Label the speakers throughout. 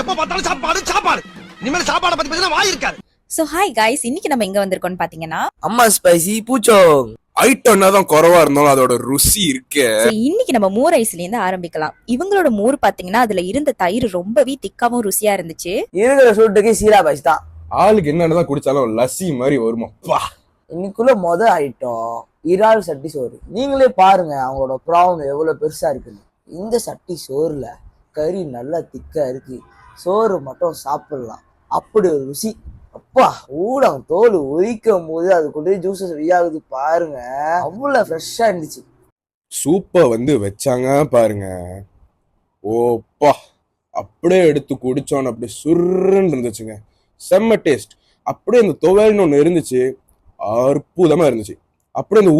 Speaker 1: எப்ப பார்த்தாலும் சாப்பாடு சாப்பாடு. இனிமேல் சாப்பாடை பத்தி பேசினா வாய் இருக்காது.
Speaker 2: சோ ஹாய் கைஸ், இன்னைக்கு நம்ம எங்க வந்திருக்கோம்னு பாத்தீங்கன்னா
Speaker 3: அம்மா ஸ்பைசி பூச்சோங்.
Speaker 4: ஐட்டம் தான் குறவா இருந்தாலும் அதோட ருசி இருக்கு.
Speaker 2: இன்னைக்கு நம்ம மோர் ஐஸ்ல இருந்து ஆரம்பிக்கலாம். இவங்களோட மோர் பாத்தீங்கன்னா அதுல இருந்த தயிர் ரொம்பவே திக்காவும் ருசியா இருந்துச்சு.
Speaker 3: இருக்கிற சூட்டுக்கு சீரா பைஸ் தான்.
Speaker 4: ஆளுக்கு என்னதான் குடிச்சாலும் லஸ்ஸி மாதிரி வருமா.
Speaker 3: இன்னைக்குள்ள ஐட்டம் இறால் சட்டி சோறு. நீங்களே பாருங்க அவங்களோட ப்ராப்ளம் எவ்வளவு பெருசா இருக்குன்னு. இந்த சட்டி சோறுல கறி நல்லா திக்கா இருக்கு. சோறு மட்டும் சாப்பிடலாம், அப்படி ஒரு ருசி. அப்பா ஊடம் தோல் உரிக்கும் போது அதுக்குள்ளே ஜூஸஸ் வெளியாகுது பாருங்க, அவ்வளவு ஃப்ரெஷ்ஷா இருந்துச்சு.
Speaker 4: சூப்பா வச்சாங்க பாருங்க. ஓப்பா அப்படியே எடுத்து குடிச்சோன்னு அப்படியே சுருன்னு இருந்துச்சுங்க. செம்ம டேஸ்ட். அப்படியே அந்த துவையல்னு ஒண்ணு இருந்துச்சு, அற்புதமா இருந்துச்சு. அப்படியே இந்த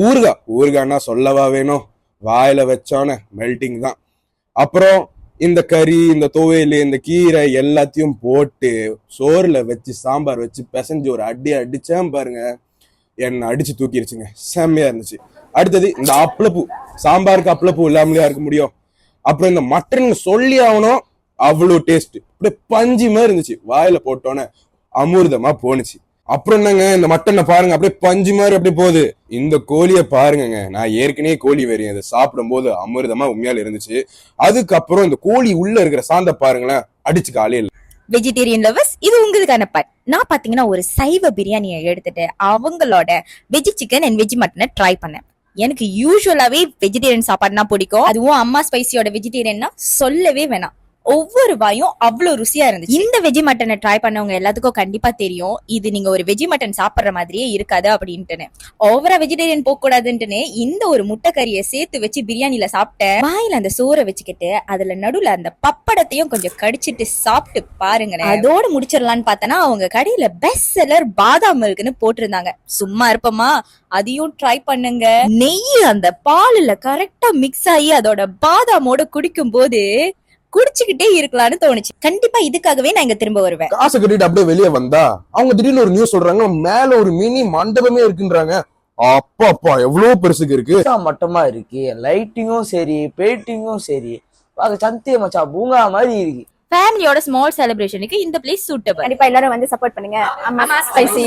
Speaker 4: ஊறுகாய்னா சொல்லவா வேணும், வாயில வச்சோன்னு மெல்டிங் தான். அப்புறம் இந்த கறி, இந்த துவையல், இந்த கீரை எல்லாத்தையும் போட்டு சோறுல வச்சு சாம்பார் வச்சு பிசைஞ்சு ஒரு அடிச்சேன் பாருங்க, என்ன அடிச்சு தூக்கிருச்சுங்க. செம்மையா இருந்துச்சு. அடுத்தது இந்த அப்பளப்பூ. சாம்பாருக்கு அப்பளப்பூ இல்லாமலையா இருக்க முடியும். அப்புறம் இந்த மட்டன் சொல்லி ஆகணும், அவ்வளோ டேஸ்ட். அப்படியே பஞ்சு மாதிரி இருந்துச்சு, வாயில போட்டோன்னே அமிர்தமா போனுச்சு. அப்புறம் என்னங்க, இந்த மட்டனை பாருங்க, அப்படியே பஞ்சு மாதிரி அப்படியே போகுது. இந்த கோழியை பாருங்க, நான் ஏற்கனவே கோழி வெறியன், அதை சாப்பிடும் போது அமிர்தமா உண்மையால இருந்துச்சு. அதுக்கப்புறம் இந்த கோழி உள்ள இருக்கிற சாந்த பாருங்களேன், அடிச்சு காலையில்.
Speaker 2: வெஜிடேரியன் லவர்ஸ், இது உங்களுக்கான பார்ட். நான் பாத்தீங்கன்னா ஒரு சைவ பிரியாணியை எடுத்துட்டு அவங்களோட வெஜ் சிக்கன் அண்ட் வெஜ் மட்டனை ட்ரை பண்ணேன். எனக்கு யூஸ்வலாவே வெஜிடேரியன் சாப்பாடுனா பிடிக்கும். அதுவும் அம்மா ஸ்பைசியோட வெஜிடேரியன்னா சொல்லவே வேணாம். ஒவ்வொரு வாயும் அவ்வளவு ருசியா இருந்துச்சு. இந்த வெஜ் மட்டனை ட்ரை பண்ணவங்க எல்லாத்துக்கும் கண்டிப்பா தெரியும், இது நீங்க ஒரு வெஜ் மட்டன் சாப்பிடுற மாதிரியே இருக்காது அப்படின்ட்டுன்னு. ஓவரா வெஜிடேரியன் போக கூடாதுன்ட்டுன்னு இந்த ஒரு முட்டைக்கறியை சேர்த்து வச்சு பிரியாணில சாப்பிட்டேன். வாயில அந்த சோறை வச்சுக்கிட்டு அதுல நடுவுல அந்த பப்படத்தையும் கொஞ்சம் கடிச்சிட்டு சாப்பிட்டு பாருங்க. அதோட முடிச்சிடலான்னு பார்த்தனா அவங்க கடையில பெஸ்ட் செல்லர் பாதாம் மில்க்னு போட்டிருந்தாங்க. சும்மா இருப்போமா, அதையும் ட்ரை பண்ணுங்க. நெய் அந்த பாலுல கரெக்டா மிக்ஸ் ஆகி அதோட பாதாமோட குடிக்கும் போது குடிச்சுக்கிட்டே இருக்கலாம்னு தோணுச்சு. கண்டிப்பா இதுக்காகவே நான் இங்க திரும்ப வருவேன்.
Speaker 4: காசை கட்டிட்டு அப்படியே வெளியே வந்தா அவங்க திடீர்னு ஒரு நியூஸ் சொல்றாங்க, மேல ஒரு மினி மண்டபமே இருக்குன்றாங்க. அப்பா எவ்வளவு பெருசுக்கு இருக்கு.
Speaker 3: மட்டமா இருக்கு, லைட்டிங்கும் சரி, பெயிண்டிங்கும் சரி, சந்திய மச்சா பூங்கா மாதிரி இருக்கு.
Speaker 2: ஃபேமிலியோட ஸ்மால் செலிப்ரேஷனுக்கு இந்த பிளேஸ் சூட்டபிள்.
Speaker 5: கண்டிப்பா எல்லாரும் வந்து சப்போர்ட் பண்ணுங்க. அம்மா ஸ்பைசி.